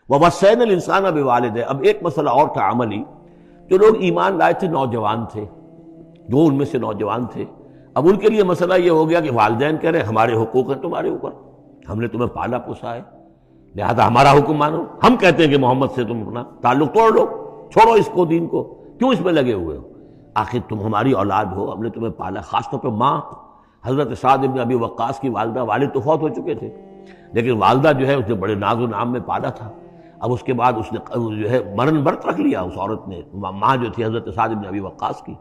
وَوَصَّيْنَا الْإِنسَانَ بِوَالِدَيْهِ۔ اب ایک مسئلہ اور تھا عملی، جو لوگ ایمان لائے تھے نوجوان تھے، جو ان میں سے نوجوان تھے، اب ان کے لیے مسئلہ یہ ہو گیا کہ والدین کہہ رہے ہیں ہمارے حقوق ہیں تمہارے اوپر، ہم نے تمہیں پالا پوسا ہے، لہذا ہمارا حکم مانو۔ ہم کہتے ہیں کہ محمد سے تم اپنا تعلق توڑ لو، چھوڑو اس کو، دین کو، کیوں اس میں لگے ہوئے ہو؟ آخر تم ہماری اولاد ہو، ہم نے تمہیں پالا۔ خاص طور پہ ماں، حضرت سعد بن ابی وقاص کی والدہ، والد تو فوت ہو چکے تھے لیکن والدہ جو ہے اس نے بڑے ناز و نام میں پالا تھا۔ اب اس کے بعد اس نے جو ہے مرن برت رکھ لیا اس عورت نے، ماں جو تھی حضرت سعد بن ابی وقاص کی،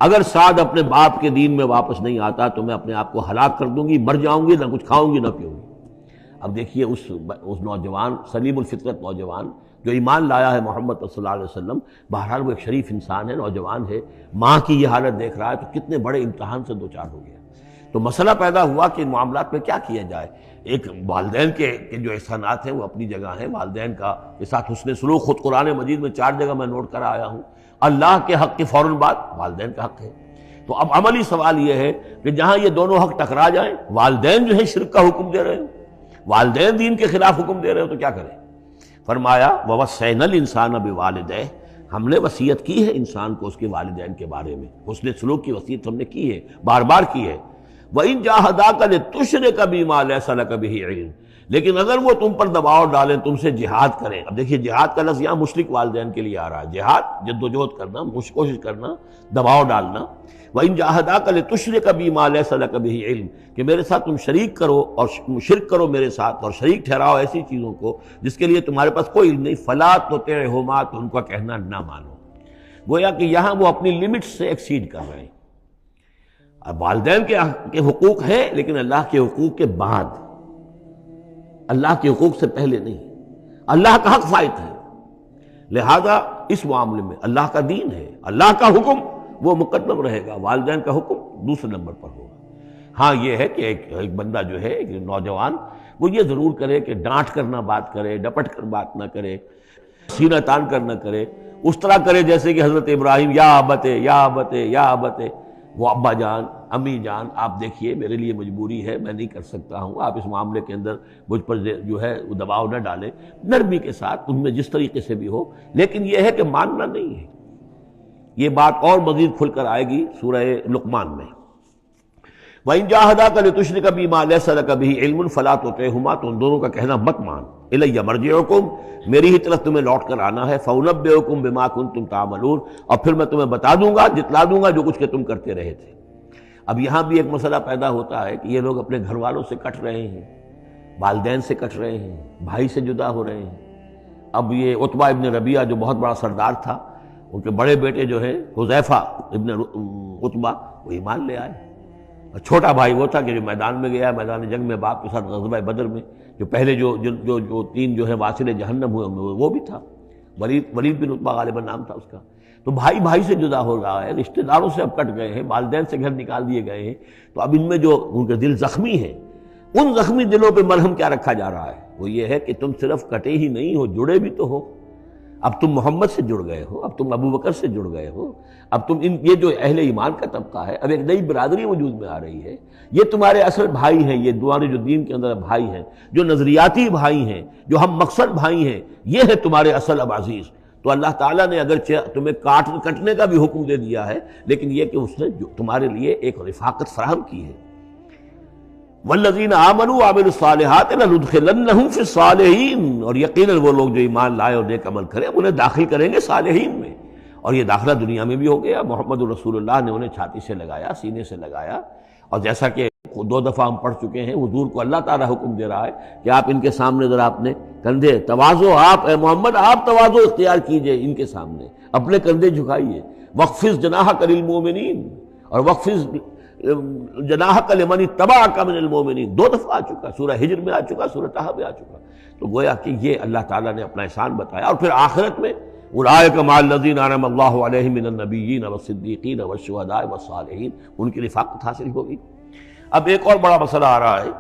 اگر سعد اپنے باپ کے دین میں واپس نہیں آتا تو میں اپنے آپ کو ہلاک کر دوں گی، مر جاؤں گی، نہ کچھ کھاؤں گی نہ پیوں گی۔ اب دیکھیے اس نوجوان، سلیم الفطرت نوجوان جو ایمان لایا ہے محمد صلی اللہ علیہ وسلم، بہرحال وہ ایک شریف انسان ہے، نوجوان ہے، ماں کی یہ حالت دیکھ رہا ہے تو کتنے بڑے امتحان سے دوچار ہو گیا۔ تو مسئلہ پیدا ہوا کہ ان معاملات میں کیا کیا جائے۔ ایک والدین کے جو احسانات ہیں وہ اپنی جگہ ہیں، والدین کا کے ساتھ حسن سلوک خود قرآن مجید میں 4 جگہ میں نوٹ کرا آیا ہوں۔ اللہ کے حق کے فوراً بعد والدین کا حق ہے۔ تو اب عملی سوال یہ ہے کہ جہاں یہ دونوں حق ٹکرا جائیں، والدین جو ہے شرک کا حکم دے رہے ہو، والدین دین کے خلاف حکم دے رہے ہو، تو کیا کریں؟ فرمایا وَوَصَّيْنَا الْإِنسَانَ بِوَالِدَيْهِ، ہم نے وصیت کی ہے انسان کو اس کے والدین کے بارے میں، حسن سلوک کی وصیت ہم نے کی ہے، بار بار کی ہے۔ وَإِن جَاهَدَاكَ لِتُشْرِكَ بِمَا لَيْسَ لَكَ بِهِ عِلْمٌ، لیکن اگر وہ تم پر دباؤ ڈالیں، تم سے جہاد کریں۔ اب دیکھیے جہاد کا لفظ یہاں مشرک والدین کے لیے آ رہا ہے، جہاد جد و جہد کرنا، کوشش کرنا، دباؤ ڈالنا۔ وَإِن جَاهَدَاكَ لِتُشْرِكَ بِمَا لَيْسَ لَكَ بِهِ عِلْمٌ، کہ میرے ساتھ تم شریک کرو اور شرک کرو میرے ساتھ، اور شریک ٹھہراؤ ایسی چیزوں کو جس کے لیے تمہارے پاس کوئی علم نہیں، فَلَا تُطِعْهُمَا، تو ان کا کہنا نہ مانو۔ گویا کہ یہاں وہ اپنی لمٹ سے ایکسیڈ کر رہے ہیں۔ اب والدین کے حقوق ہیں لیکن اللہ کے حقوق کے بعد، اللہ کے حقوق سے پہلے نہیں، اللہ کا حق فائت ہے، لہذا اس معاملے میں اللہ کا دین ہے، اللہ کا حکم وہ مقدم رہے گا، والدین کا حکم دوسرے نمبر پر ہوگا۔ ہاں یہ ہے کہ ایک بندہ جو ہے، ایک نوجوان، وہ یہ ضرور کرے کہ ڈانٹ کر نہ بات کرے، ڈپٹ کر بات نہ کرے، سینہ تان کر نہ کرے، اس طرح کرے جیسے کہ حضرت ابراہیم یا ابت یا ابت یا ابت، وہ ابا جان، امی جان، آپ دیکھیے میرے لیے مجبوری ہے، میں نہیں کر سکتا ہوں، آپ اس معاملے کے اندر مجھ پر جو ہے وہ دباؤ نہ ڈالیں، نرمی کے ساتھ ان میں جس طریقے سے بھی ہو، لیکن یہ ہے کہ ماننا نہیں ہے۔ یہ بات اور مزید کھل کر آئے گی سورہ لقمان میں۔ وَإِن جَاهَدَاكَ لِتُشْرِكَ بِمَا لَيْسَ لَكَ بِهِ عِلْمٌ فَلَا تُطِعْهُمَا، تو ان دونوں کا کہنا مت مان۔ إِلَيَّ مَرْجِعُكُمْ، میری ہی طرف تمہیں لوٹ کر آنا ہے، فَأُنَبِّئُكُم بِمَا كُنتُمْ تَعْمَلُونَ، اور پھر میں تمہیں بتا دوں گا، جتلا دوں گا جو کچھ کہ تم کرتے رہے تھے۔ اب یہاں بھی ایک مسئلہ پیدا ہوتا ہے کہ یہ لوگ اپنے گھر والوں سے کٹ رہے ہیں، والدین سے کٹ رہے ہیں، بھائی سے جدا ہو رہے ہیں۔ اب یہ عتبہ ابن ربیعہ جو بہت بڑا سردار تھا، ان کے بڑے بیٹے جو ہیں حذیفہ ابن عتبہ، وہ ایمان لے آئے، اور چھوٹا بھائی وہ تھا کہ جو میدان میں گیا، میدان جنگ میں باپ کے ساتھ غزوہ بدر میں، جو پہلے جو 3 جو ہے واصل جہنم ہوئے وہ بھی تھا، ولید بن عتبہ غالباً نام تھا اس کا۔ تو بھائی سے جدا ہو رہا ہے، رشتہ داروں سے اب کٹ گئے ہیں، والدین سے گھر نکال دیے گئے ہیں، تو اب ان میں جو ان کے دل زخمی ہیں، ان زخمی دلوں پہ مرہم کیا رکھا جا رہا ہے؟ وہ یہ ہے کہ تم صرف کٹے ہی نہیں ہو، جڑے بھی تو ہو۔ اب تم محمد سے جڑ گئے ہو، اب تم ابو بکر سے جڑ گئے ہو، اب تم یہ جو اہل ایمان کا طبقہ ہے، اب ایک نئی برادری وجود میں آ رہی ہے، یہ تمہارے اصل بھائی ہیں، یہ تمہارے جو دین کے اندر بھائی ہیں، جو نظریاتی بھائی ہیں، جو ہم مقصد بھائی ہیں، یہ ہے تمہارے اصل اب عزیز۔ تو اللہ تعالیٰ نے اگرچہ تمہیں کٹنے کا بھی حکم دے دیا ہے، لیکن یہ کہ اس نے تمہارے لیے ایک رفاقت فراہم کی ہے۔ والذین آمنوا وعملوا الصالحات لندخلنہم فی الصالحین، اور یقیناً وہ لوگ جو ایمان لائے اور نیک عمل کرے انہیں داخل کریں گے صالحین میں، اور یہ داخلہ دنیا میں بھی ہو گیا۔ محمد رسول اللہ نے انہیں چھاتی سے لگایا، سینے سے لگایا، اور جیسا کہ 2 دفعہ ہم پڑھ چکے ہیں، حضور کو اللہ تعالیٰ حکم دے رہا ہے کہ آپ ان کے سامنے ذرا اپنے کندھے تواضع، آپ اے محمد آپ تواضع اختیار کیجئے، ان کے سامنے اپنے کندھے جھکائیے۔ وَاخْفِضْ جَنَاحَكَ لِلْمُؤْمِنِينَ، اور وَاخْفِضْ جناحک لمن اتبعک من المؤمنین، 2 دفعہ آ چکا، سورہ ہجر میں آ چکا، سورہ طہ میں آ چکا۔ تو گویا کہ یہ اللہ تعالیٰ نے اپنا احسان بتایا، اور پھر آخرت میں اولئک مع الذین انعم اللہ علیہم من النبیین والصدیقین والشہداء والصالحین، ان کی رفاقت حاصل ہوگی۔ اب ایک اور بڑا مسئلہ آ رہا ہے